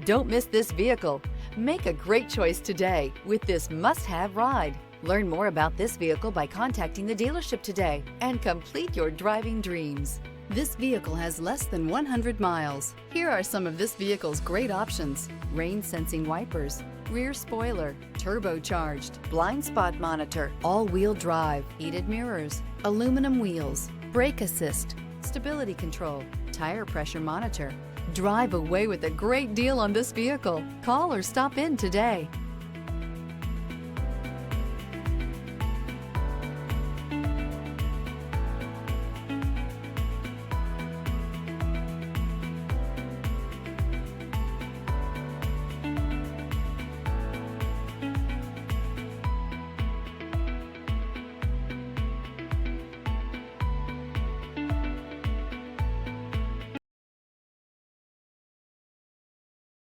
Don't miss this vehicle. Make a great choice today with this must-have ride. Learn more about this vehicle by contacting the dealership today and complete your driving dreams. This vehicle has less than 100 miles. Here are some of this vehicle's great options: rain sensing wipers, rear spoiler, turbocharged, blind spot monitor, all-wheel drive, heated mirrors, aluminum wheels, brake assist, stability control, tire pressure monitor. Drive away with a great deal on this vehicle. Call or stop in today.